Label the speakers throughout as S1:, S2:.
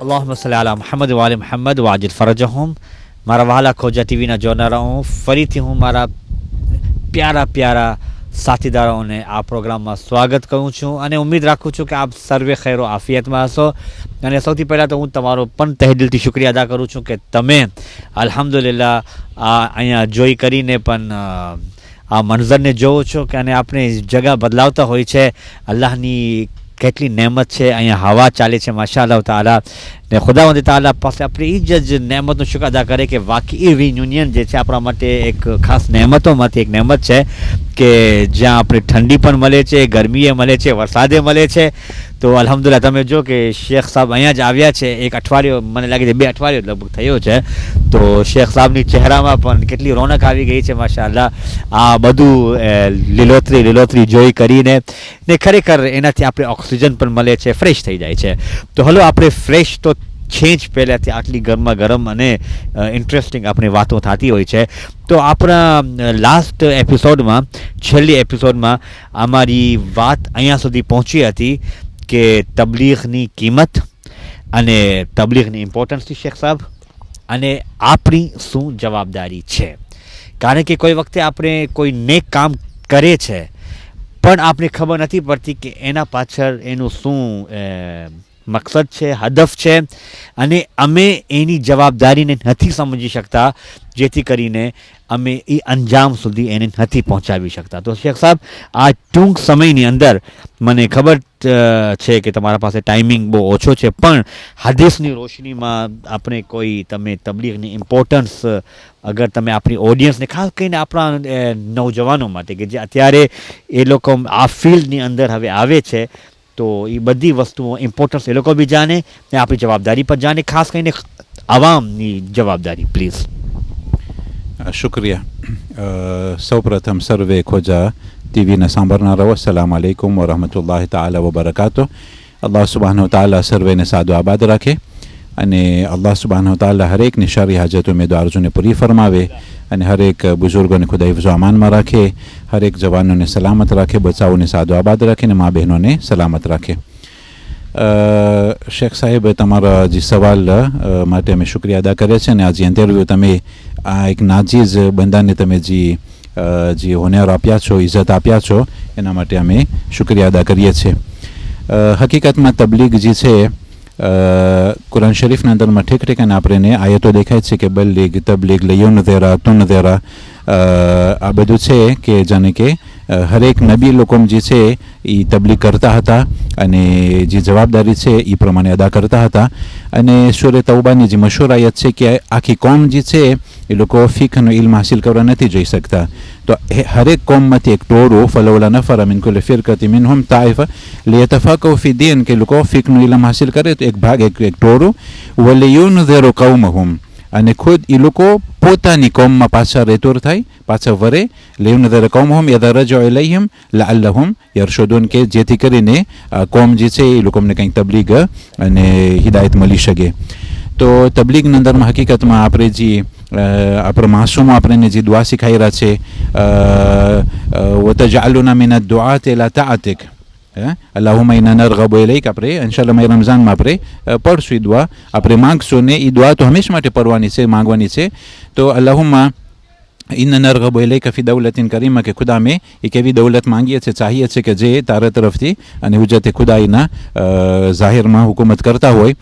S1: અલ્લાહુમ્મા સલ્લી અલા મુહમ્મદ વ આલી મુહમ્મદ વાજિલ ફરજહુમ. મારા વહાલા ખોજા ટીવીના જોનારાઓ, ફરીથી હું મારા પ્યારા પ્યારા સાથીદારોને આ પ્રોગ્રામમાં સ્વાગત કરું છું અને ઉમ્મીદ રાખું છું કે આપ સર્વે ખૈરો આફિયતમાં હશો. અને સૌથી પહેલાં તો હું તમારો પણ તહેદિલથી શુક્રિયા અદા કરું છું કે તમે અલ્હમ્દુલિલ્લાહ અહીંયા જોઈ કરીને પણ આ મંઝરને જોવો છો કે અને આપણે જગા બદલાવતા હોય છે. અલ્લાહની કેટલી નહેમત છે, અહીંયા હવા ચાલે છે માશાઅલ્લાહ તાલા. ને ખુદાવંદ તાલા પાસે આપણે એ જ નહેમતનો શુક્ર અદા કરે કે વાકઈ રિયુનિયન જે છે આપણા માટે એક ખાસ નહેમતોમાંથી એક નહેમત છે કે જ્યાં આપણે ઠંડી પણ મળે છે, ગરમીએ મળે છે, વરસાદે મળે છે. તો અલ્હમ્દુલિલ્લાહ તમે જો કે શેખ સાહેબ અહીંયા જ આવ્યા છે. એક અઠવાડિયો મને લાગે છે 2 અઠવાડિયો લગભગ થયો છે. તો શેખ સાહેબની ચહેરામાં પણ કેટલી રોનક આવી ગઈ છે માશાઅલ્લાહ. આ બધું લીલોતરી જોઈ કરીને ને ખરેખર એનાથી આપણે ઓક્સિજન પણ મળે છે, ફ્રેશ થઈ જાય છે. તો હલો આપણે ફ્રેશ તો છે જ પહેલાંથી આટલી ગરમા ગરમ અને ઇન્ટરેસ્ટિંગ આપણી વાતો થતી હોય છે. તો આપણા લાસ્ટ એપિસોડમાં, છેલ્લી એપિસોડમાં અમારી વાત અહીંયા સુધી પહોંચી હતી કે તબલીગની કિંમત અને તબલીગની ઇમ્પોર્ટન્સથી શેખ સાહેબ અને આપણી શું જવાબદારી છે. કારણ કે કોઈ વખતે આપણે કોઈ નેક કામ કરે છે પણ આપણે ખબર નથી પડતી કે એના પાછળ એનું શું મકસદ છે, હદફ છે અને અમે એની જવાબદારીને નથી સમજી શકતા, જેથી કરીને અમે એ અંજામ સુધી એને નથી પહોંચાવી શકતા. તો શેખ સાહેબ, આ ટૂંક સમયની અંદર મને ખબર છે કે તમારા પાસે ટાઈમિંગ બહુ ઓછો છે, પણ હદીસની રોશનીમાં આપણે કોઈ તમે તબલીગની ઇમ્પોર્ટન્સ અગર તમે આપણી ઓડિયન્સને, ખાસ કરીને આપણા નૌજવાનો માટે કે જે અત્યારે એ લોકો આ ફિલ્ડની અંદર હવે આવે છે, તો એ બધી વસ્તુઓ ઇમ્પોર્ટન્સ એ લોકો બી જાણે ને આપણી જવાબદારી પર જાણે, ખાસ કરીને આવામની જવાબદારી. પ્લીઝ.
S2: શુક્રિયા. સૌપ્રથમ સર્વે ખોજા ટીવીના સાંભળનારાઓ, અસ્સલામુ અલૈકુમ વરહમતુલ્લાહિ તાલા વબરકાતુહ. અલ્લાહ સુબહાનહુ તાલા સર્વેને સાદો આબાદ રાખે અને અલ્લાહ સુબહાનહુ તાલા હરેકની સારી હાજત ઉમેદો આરજુને પૂરી ફરમાવે અને હરેક બુઝુર્ગોને ખુદા હિફ્ઝો અમાનમાં રાખે, હરેક જવાનોને સલામત રાખે, બચાવોને સાદો આબાદ રાખે અને મા બહેનોને સલામત રાખે. શેખ સાહેબ, તમારા જે સવાલ માટે અમે શુક્રિયા અદા કરે છે અને આજે ઇન્ટરવ્યૂ તમે આ એક નાજીઝ બંદાને તમે જે હોનર આપ્યા છો, ઇજ્જત આપ્યા છો, એના માટે અમે શુક્રિયા અદા કરીએ છીએ. હકીકતમાં તબલીગ જે છે કુરાન શરીફના અંદરમાં ઠીક ઠીકાને આપણને આયતો દેખાય છે કે બલ્લીગ, તબલીગ, લયુનઝિરા, તુનઝિરા, આ બધું છે કે જાણે કે હરેક નબી લોકો જે છે એ તબલીગ કરતા હતા અને જે જવાબદારી છે એ પ્રમાણે અદા કરતા હતા. અને સૂરે તૌબાની જે મશહૂર આયત છે કે આખી કોમ જે છે એ લોકો ફિકહનો ઇલ્મ હાસિલ કરવા નથી જઈ શકતા, તો હરેક કોમમાંથી એક ટોળું, ફલૌલા નફર મિન કુલ્લિ ફિરકતિન મિનહુમ તાઇફા લિયતફક્કહુ ફી દીન, કે લોકો ફિકહનું ઇલ્મ હાસિલ કરે તો એક ભાગ, એક ટોળું, વલિયુનઝિરુ કૌમહુમ, અને ખુદ એ લોકો પોતાની કોમમાં પાછા રેતોર થાય, પાછા વરે, લિયુનઝિર કૌમહુમ યદા રજઉ ઇલૈહિમ લઅલ્લહુમ યરશુદૂન, કે જેથી કરીને કોમ જે છે એ લોકોને કંઈક તબલીગ અને હિદાયત મળી શકે. તો તબલીગના અંદરમાં હકીકતમાં આપણે જે આપણા માસૂમો આપણને જે દુઆ શીખાઈ રહ્યા છે, વતજઅલુના મિન અદ્દુઆત ઇલા તાઅતિક, અલ્લાહુમ્મા ઇન્ના નરગબુ ઇલૈક, આપણે ઇન્શાઅલ્લાહ મે રમઝાનમાં આપણે પઢશું એ દુઆ, આપણે માંગશું ને એ દુઆ તો હંમેશા માટે પડવાની છે, માંગવાની છે. તો અલ્લાહુમ્મા ઇન્ના નરગબુ ઇલૈક ફી દૌલતિન કરીમા, કે ખુદા મેં એક એવી દૌલત માંગીએ છીએ, ચાહીએ છીએ કે જે તારા તરફથી અને હુજ્જતે ખુદાઈના જાહેરમાં હુકુમત કરતા હોય.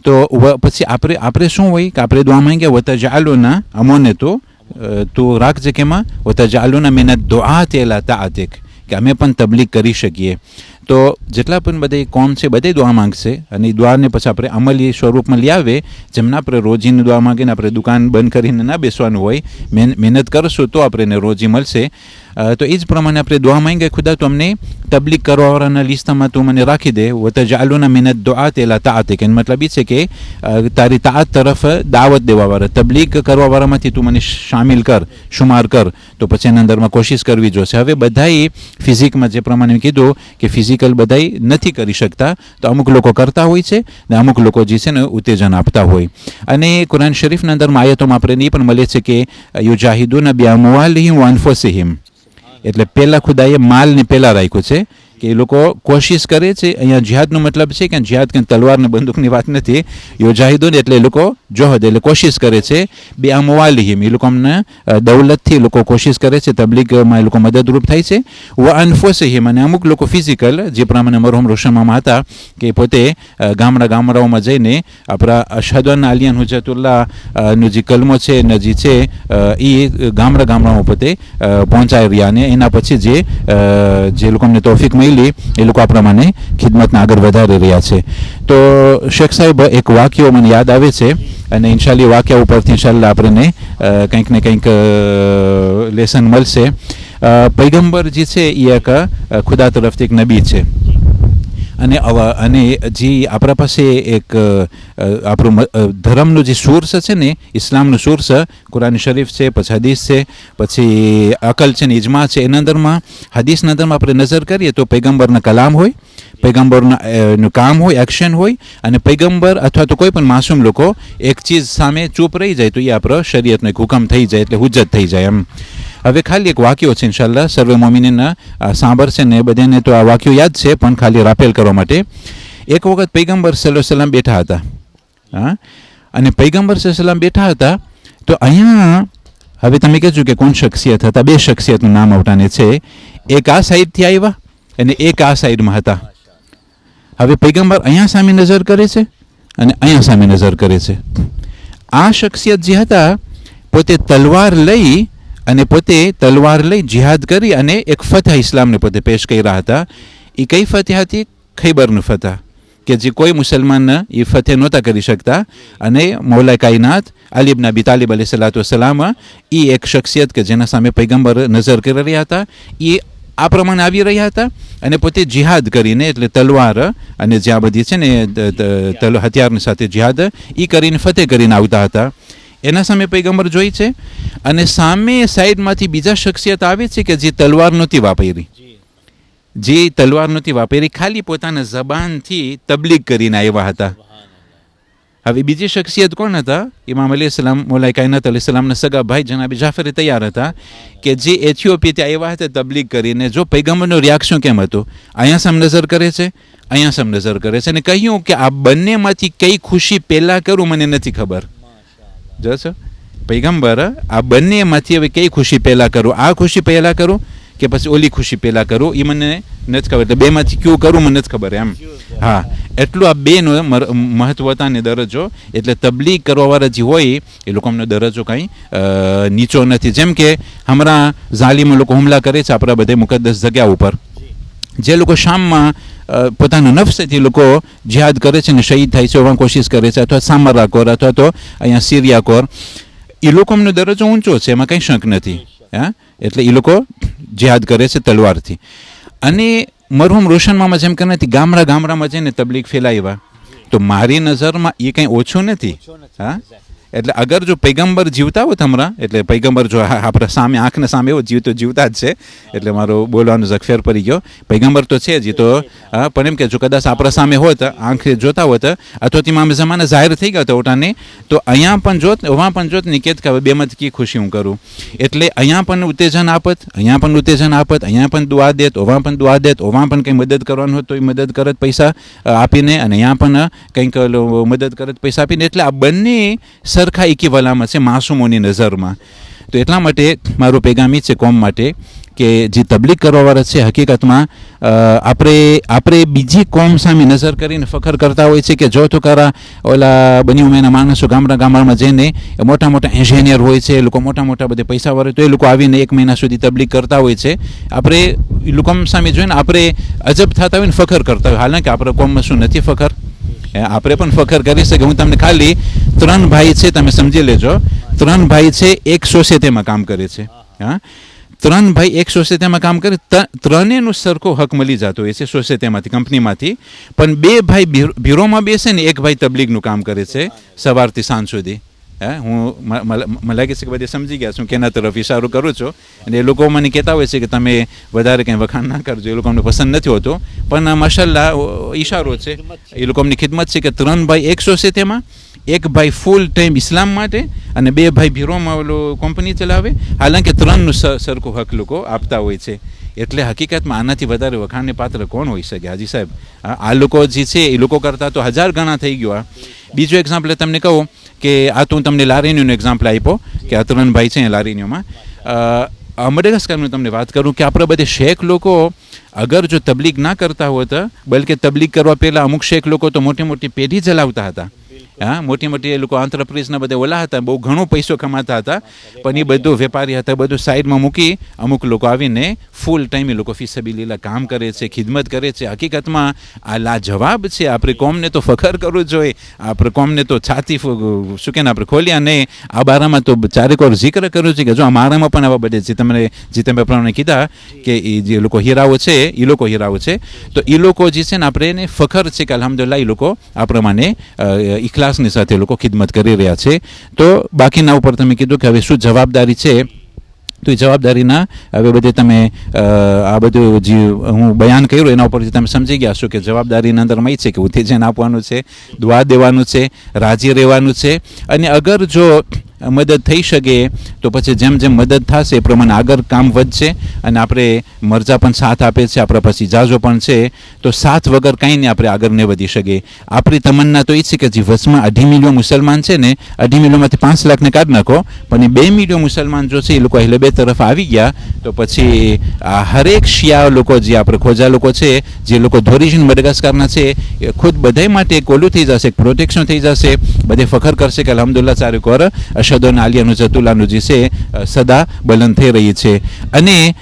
S2: તો પછી આપણે શું હોય કે આપણે દુઆ માંગ્યા, વતજઅલુના, અમોને તો રાખજે કેમાં, વતજઅલુના મિન અદ્દુઆત ઇલા તાઅતિક, કે અમે પણ તબલીગ કરી શકીએ. તો જેટલા પણ બધા કોમ છે બધે દુઆ માંગશે અને એ દુઆને પછી આપણે અમલી સ્વરૂપમાં લઈ આવે. જેમને આપણે રોજીની દુઆ માંગીને આપણે દુકાન બંધ કરીને ના બેસવાનું હોય, મહેનત કરશું તો આપણને રોજી મળશે. તો એ જ પ્રમાણે આપણે દુઆ માંગીએ, ખુદા તો અમને તબલીગ કરવાવાળાના લિસ્ટમાં તું મને રાખી દે, વતજઅલુના મિન અદ્દુઆત ઇલા તાઅતિક, એનો મતલબ એ છે કે તારી તાઅત તરફ દાવત દેવાવાળા, તબલીગ કરવાવાળામાંથી તું મને શામિલ કર, શુમાર કર. તો પછી એના અંદરમાં કોશિશ કરવી જોશે. હવે બધાએ ફિઝિકમાં જે પ્રમાણે કીધું કે ફિઝિકલ બધાય નથી કરી શકતા, તો અમુક લોકો કરતા હોય છે ને અમુક લોકો જે છે ને ઉત્તેજન આપતા હોય. અને કુરાન શરીફના અંદરમાં આયતોમાં આપણે એ પણ મળે છે કે યુજાહિદુના બિઅમવાલિહિમ વ અનફુસિહિમ, એટલે પહેલાં ખુદાએ માલને પહેલાં રાખ્યું છે, કે એ લોકો કોશિશ કરે છે. અહીંયા જિહાદનો મતલબ છે કે જિહાદ કંઈ તલવાર ને બંદૂકની વાત નથી. યોજાહિદુન એટલે એ લોકો જોહદ એટલે કોશિશ કરે છે. બે અમવાલિહિમ એ લોકો અમને દૌલતથી એ લોકો કોશિશ કરે છે, તબલીગમાં એ લોકો મદદરૂપ થાય છે. વ અનફુસિહિમ અને અમુક લોકો ફિઝિકલ, જે પ્રમાણે મરહુમ રોશન મામા હતા કે પોતે ગામડાઓમાં જઈને આપણા અશહદુ અન્ના અલિયન હુજ્જતુલ્લાહ નો જે કલમો છે નજી છે એ ગામડાઓમાં પોતે પહોંચાઈ રહ્યા. અને એના પછી જે લોકોને તોફીક મળી એ લોકો આપણા મને ખિદમતને આગળ વધારી રહ્યા છે. તો શેખ સાહેબ એક વાક્યો મને યાદ આવે છે અને ઇન્શાલ્લાહ વાક્યા ઉપરથી ઇન્શાલ્લાહ આપણને કંઈક ને કંઈક લેસન મળશે. પૈગંબર જે છે એ એક ખુદા તરફથી એક નબી છે અને જે આપણા પાસે એક આપણું ધર્મનું જે સોર્સ છે ને, ઇસ્લામનું સોર્સ કુરાન શરીફ છે, પછી હદીસ છે, પછી અકલ છે ને ઇજમા છે. એના અંદરમાં હદીસના અંદરમાં આપણે નજર કરીએ તો પૈગંબરના કલામ હોય, પૈગંબરનું કામ હોય, એક્શન હોય. અને પૈગંબર અથવા તો કોઈ પણ માસૂમ લોકો એક ચીજ સામે ચૂપ રહી જાય તો એ આપણો શરીયતનો એક હુકમ થઈ જાય, એટલે હુજ્જત થઈ જાય એમ. હવે ખાલી એક વાક્યો છે ઇન્શાલ્લાહ સર્વે મોમિનીના સાંભળશે ને બધાને તો આ વાક્યો યાદ છે, પણ ખાલી રાપેલ કરવા માટે. એક વખત પૈગંબર સલ્લલ્લાહુ અલૈહિ વસલ્લમ બેઠા હતા. અને પૈગંબર સલ્લલ્લાહુ અલૈહિ વસલ્લમ બેઠા હતા તો અહીંયા હવે તમે કહેજો કે કોણ શખ્સિયત હતા. બે શખ્સિયતનું નામ આવતાને છે. એક આ સાઈડથી આવ્યા અને એક આ સાઈડમાં હતા. હવે પૈગંબર અહીંયા સામે નજર કરે છે અને અહીંયા સામે નજર કરે છે. આ શખ્સિયત જે હતા પોતે તલવાર લઈ જિહાદ કરી અને એક ફતહ ઇસ્લામને પોતે પેશ કર્યા હતા. એ કઈ ફતહ હતી? ખૈબરનું ફતહ, કે જે કોઈ મુસલમાન એ ફતહ નહોતા કરી શકતા. અને મૌલા કાયનાત અલી ઇબ્ન અબી તાલિબ અલૈહિસ્સલાતુ વસ્સલામ એ એક શખ્સિયત કે જેના સામે પૈગંબર નજર કરી રહ્યા હતા. એ આ પ્રમાણે આવી રહ્યા હતા અને પોતે જિહાદ કરીને, એટલે તલવાર અને જ્યાં બધી છે ને હથિયારની સાથે જિહાદ એ કરીને ફતહ કરીને આવતા હતા. એના સામે પૈગંબર જોઈ છે અને સામે સાઈડમાંથી બીજા શખ્સિયત આવે છે કે જે તલવાર નહોતી વાપરી, ખાલી પોતાના જબાનથી તબલીગ કરીને આવ્યા હતા. હવે બીજી શખ્સિયત કોણ હતા? ઇમામ અલૈહિસ્સલામ મૌલા કાયનાત અલૈહિસ્સલામના સગા ભાઈ જનાબી જાફર તૈયાર હતા કે જે એથિયોપિયાથી આવ્યા હતા તબલીગ કરીને. જો પૈગંબરનું રિએક્શન કેમ હતું? અહીંયા સામે નજર કરે છે, અહીંયા સામે નજર કરે છે અને કહ્યું કે આ બંનેમાંથી કઈ ખુશી પહેલાં કરું મને નથી ખબર. જોશો પૈગંબર આ બંનેમાંથી હવે કઈ ખુશી પહેલાં કરું, આ ખુશી પહેલાં કરું કે પછી ઓલી ખુશી પહેલાં કરું, એ મને નથી ખબર. એટલે બેમાંથી કયું કરું મને નથી ખબર એમ. હા, એટલું આ બેનો મહત્વતા અને દરજ્જો. એટલે તબલીગ કરવાવાળા જે હોય એ લોકોનો દરજ્જો કાંઈ નીચો નથી. જેમ કે હમણાં ઝાલિમ લોકો હુમલા કરે છે આપણા બધે મુકદ્દસ જગ્યા ઉપર. જે લોકો શામમાં પોતાના નફસથી લોકો જિહાદ કરે છે ને શહીદ થાય છે, એવા કોશિશ કરે છે, અથવા સામરા કોર અથવા તો અહીંયા સિરિયા કોર, એ લોકોનો દરજ્જો ઊંચો છે, એમાં કંઈ શંક નથી. એટલે એ લોકો જિહાદ કરે છે તલવારથી. અને મરહુમ રોશન મામા જેમ કે નથી ગામડામાં જઈને તબલીગ ફેલાવ્યા, તો મારી નજરમાં એ કંઈ ઓછું નથી. એટલે અગર જો પૈગંબર જીવતા હોત હમણાં, એટલે પૈગંબર જો આપણા સામે આંખના સામે એવો જીવતા જ છે, એટલે મારો બોલવાનો જગફેર પડી ગયો. પૈગંબર તો છે જ, તો પણ એમ કે જો કદાચ આપણા સામે હોત, આંખે જોતા હોત, અથવા તેમાં જમાના જાહેર થઈ ગયા હતા ઓટાને, તો અહીંયા પણ જોત ઓવા પણ જોત નિકેત કે બેમાંથી કી ખુશી હું કરું. એટલે અહીંયા પણ ઉત્તેજન આપત, અહીંયા પણ દુઆ દેત, ઓવા પણ દુઆ દેત, ઓવા પણ કંઈ મદદ કરવાનું હોય તો એ મદદ કરત પૈસા આપીને, અને અહીંયા પણ કંઈક મદદ કરત પૈસા આપીને. એટલે આ બંને સરખા ઇક્વિવેલન્ટ છે માસૂમોની નજરમાં. તો એટલા માટે મારું પેગામી છે કોમ માટે કે જે તબલીગ કરવાવાળા છે હકીકતમાં આપણે બીજી કોમ સામે નજર કરીને ફખર કરતા હોય છે કે જો તો ખરા ઓલા બની ઉમેરના માણસો ગામડામાં જઈને મોટા એન્જિનિયર હોય છે, એ લોકો મોટા બધે પૈસા વાળે, તો એ લોકો આવીને 1 મહિના સુધી તબલીગ કરતા હોય છે. આપણે એ લોકો સામે જોઈને આપણે અજબ થતા હોય ને ફખર કરતા હોય. હાલાંકि આપણે કોમમાં શું નથી ફખર, આપણે પણ ફખર કરી શકીએ. હું તમને ખાલી 3 ભાઈ છે, તમે સમજી લેજો. 3 ભાઈ છે, એક સોસાયટીમાં કામ કરે છે. 3 ભાઈ એક સોસાયટીમાં કામ કરે, ત્રણેયનો સરખો હક મળી જતો હોય છે સોસાયટીમાંથી, કંપનીમાંથી. પણ 2 ભાઈ બ્યુરોમાં બેસે ને 1 ભાઈ તબલીગનું કામ કરે છે સવારથી સાંજ સુધી. મને લાગે છે કે બધે સમજી ગયા છું કેના તરફ ઇશારો કરું છું. અને એ લોકો મને કહેતા હોય છે કે તમે વધારે કંઈ વખાણ ના કરજો, એ લોકો અમને પસંદ નથી હોતો. પણ માશાલ્લાહ ઈશારો છે, એ લોકો અમની ખિદમત છે કે 3 ભાઈ એક સોસાયટીમાં, 1 ભાઈ ફૂલ ટાઈમ ઇસ્લામ માટે, અને 2 ભાઈ બ્યુરોમાં ઓલો કંપની ચલાવે. હાલાંકि 3નું સરખું હક લોકો આપતા હોય છે. એટલે હકીકતમાં આનાથી વધારે વખાણને પાત્ર કોણ હોઈ શકે હાજી સાહેબ? આ લોકો જે છે એ લોકો કરતાં તો 1000 ગણા થઈ ગયો. બીજો એક્ઝામ્પલ તમને કહું કે આ તો હું તમને લારીનીઓનો એક્ઝામ્પલ આપ્યો કે અતરણભાઈ છે લારીનીઓમાં. મડગાસ્કરની તમને વાત કરું કે આપણે બધે શેખ લોકો અગર જો તબલીગ ના કરતા હોત, બલકે તબલીગ કરવા પહેલાં અમુક શેખ લોકો તો મોટી મોટી પેઢી ચલાવતા હતા. મોટી મોટી એ લોકો આંતરપ્રાઇઝના બધા ઓલા હતા, બહુ ઘણો પૈસો કમાતા હતા, પણ એ બધું વેપારી હતા, બધું સાઈડમાં મૂકી અમુક લોકો આવીને ફૂલ ટાઈમ એ લોકો ફિસબિલિલ્લાહ કામ કરે છે, ખિદમત કરે છે. હકીકતમાં આ લાજવાબ છે. આપણે કોમને તો ફખર કરવું જોઈએ, આપણે કોમને તો છાતી શું કે આપણે ખોલ્યા નહીં. આ બારામાં તો ચારેક વાર જિક્ર કર્યું છે કે જો અમારામાં પણ આવા બધે જે તમે પ્રમાણે કીધા કે એ જે લોકો હીરાઓ છે એ લોકો હીરાઓ છે, તો એ લોકો જે છે ને આપણે એને ફખર છે કે અલ્હમ્દુલિલ્લાહ એ લોકો આ પ્રમાણે ઇખલાસની સાથે લોકો ખિદમત કરી રહ્યા છે. તો બાકીના ઉપર તમે કીધું કે હવે શું જવાબદારી છે, તો એ જવાબદારીના હવે બધે તમે આ બધું જે હું બયાન કર્યું એના ઉપરથી તમે સમજી ગયા છો કે જવાબદારીના અંદરમાં એ છે કે ઉત્તેજન આપવાનું છે, દુઆ દેવાનું છે, રાજી રહેવાનું છે, અને અગર જો મદદ થઈ શકે તો પછી જેમ જેમ મદદ થશે એ પ્રમાણે આગળ કામ વધશે. અને આપણે મરજા પણ સાથ આપે છે, આપણા પાસે ઇજાજો પણ છે, તો સાથ વગર કાંઈ નહીં આપણે આગળ નહીં વધી શકે. આપણી તમન્ના તો એ છે કે જે વચમાં 2.5 મિલિયન મુસલમાન છે ને, 2.5 મિલિયનમાંથી 5 લાખને કાઢી નાખો, પણ એ 2 મિલિયન મુસલમાન જો છે એ લોકો અહેલે બેત તરફ આવી ગયા તો પછી આ હરેક શિયા લોકો જે આપણે ખોજા લોકો છે, જે લોકો ધોરીજન મડગાસ્કરના છે, એ ખુદ બધાય માટે એક ઓલું થઈ જશે, એક પ્રોટેક્શન થઈ જશે. બધે ફખર કરશે કે અલ્હમ્દુલિલ્લાહ ચારે કોર અશહદુ આલિયાનું જતુલાનું જે છે સદા બલંદ થઈ રહી છે. અને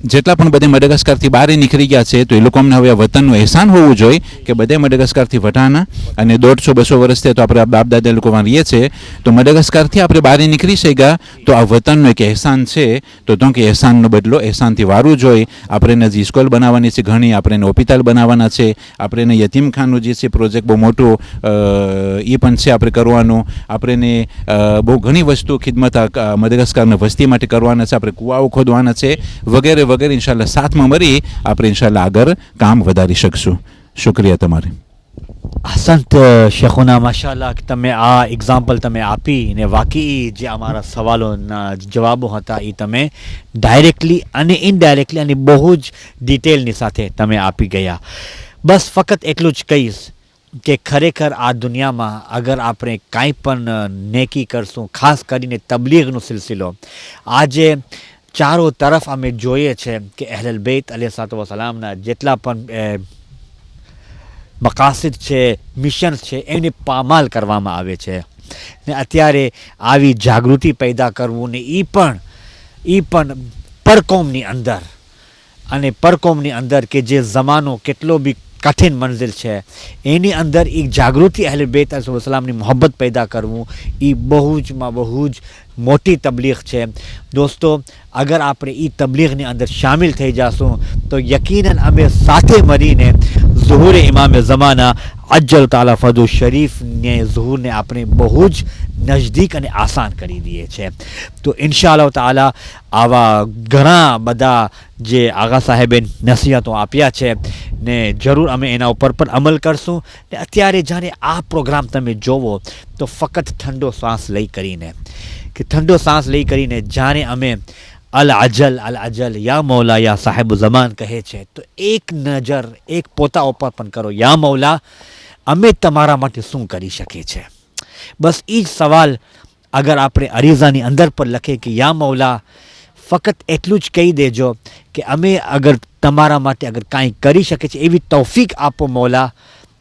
S2: જેટલા પણ બધે મડગાસ્કરથી બહાર નીકળી ગયા છે તો એ લોકો અમને હવે વતનનું અહેસાન હોવું જોઈએ કે બધે મડગાસ્કરથી વટાના અને 150-200 વર્ષથી તો આપણે બાપ દાદા લોકો રહીએ છીએ, તો મડગાસ્કરથી આપણે બહાર નીકળી શક્યા તો આ વતનનો એક અહેસાન છે. તો કે અહેસાનનો બદલો અહેસાનથી વારવું જોઈએ. આપણે એને જે સ્કૂલ બનાવવાની છે ઘણી, આપણે એને હોસ્પિટલ બનાવવાના છે, આપણે એને યતીમખાનું જે છે પ્રોજેક્ટ બહુ મોટું એ પણ છે આપણે કરવાનું. આપણે એને બહુ ઘણી વસ્તુ ખિદમત મડગાસ્કરના વસ્તી માટે કરવાના છે, આપણે કુવાઓ ખોદવાના છે, વગેરે વગેરે. ઇન્શાલ્લાહ સાથમાં મળી આપણે ઇન્શાલ્લાહ આગળ કામ વધારી શકશું. શુક્રિયા તમારે.
S1: અહસંત શેખુના, માશાઅલ્લાહ તમે આ એક્ઝામ્પલ તમે આપી ને વાકઈ જે અમારા સવાલોના જવાબો હતા એ તમે ડાયરેક્ટલી અને ઇનડાયરેક્ટલી અને બહુ જ ડિટેલની સાથે તમે આપી ગયા. બસ ફક્ત એટલું જ કહીશ કે ખરેખર આ દુનિયામાં અગર આપણે કાંઈ પણ નેકી કરશું, ખાસ કરીને તબલીગનો સિલસિલો આજે ચારો તરફ અમે જોઈએ છે કે અહ્લુલ બેત અલૈહિસ્સલામના જેટલા પણ મકાસિદ છે, મિશન્સ છે, એમને પામાલ કરવામાં આવે છે. ને અત્યારે આવી જાગૃતિ પેદા કરવું ને એ પણ પરકોમની અંદર, અને પરકોમની અંદર કે જે જમાનો કેટલો બી કઠિન મંઝિલ છે એની અંદર એક જાગૃતિ અહલે બેત અલૈહિસ્સલામની મોહબ્બત પેદા કરવું એ બહુ જ મોટી તબલીગ છે. દોસ્તો, અગર આપણે એ તબલીગની અંદર શામિલ થઈ જશું તો યકીનન અમે સાથે મળીને ઝુહૂર ઇમામ ઝમાના અજ્જલ તાલા ફદુ શરીફને ઝુહૂરને આપણે બહુ જ નજદીક અને આસાન કરી દઈએ છીએ. તો ઇન્શાઅલ્લાહ તાલા આવા ઘણા બધા જે આગા સાહેબે નસીહતો આપ્યા છે ને જરૂર અમે એના ઉપર પણ અમલ કરશું. ને અત્યારે જ્યારે આ પ્રોગ્રામ તમે જોવો તો ફક્ત ઠંડો શ્વાસ લઈ કરીને જ્યારે અમે અલ અજલ યા મૌલા યા સાહેબ ઝમાન કહે છે તો એક નજર એક પોતા ઉપર પણ કરો, યા મૌલા અમે તમારા માટે શું કરી શકીએ છીએ. બસ એ જ સવાલ અગર આપણે અરીઝાની અંદર પર લખે કે યા મૌલા ફક્ત એટલું જ કહી દેજો કે અમે અગર તમારા માટે અગર કાંઈ કરી શકીએ છીએ એવી તૌફીક આપો મૌલા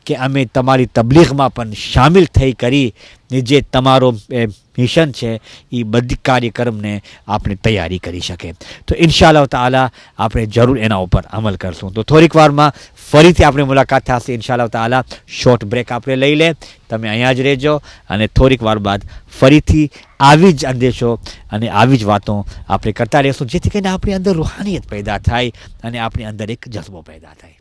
S1: કે અમે તમારી તબલીગમાં પણ શામિલ થઈ કરી ને જે તમારો મિશન છે એ બધી કાર્યક્રમને આપણે તૈયારી કરી શકે. તો ઇન્શાઅલ્લાહ તાલા આપણે જરૂર એના ઉપર અમલ કરશું. તો થોડીક વારમાં ફરીથી આપણે મુલાકાત થશે ઇન્શાઅલ્લાહ તાલા. શોર્ટ બ્રેક આપણે લઈ લે, તમે અહીંયા જ રહેજો અને થોડીક વાર બાદ ફરીથી આવી જ અંદેશો અને આવી જ વાતો આપણે કરતા રહીશું, જેથી કરીને આપણી અંદર રૂહાનિયત પેદા થાય અને આપણી અંદર એક જذبો પેદા થાય.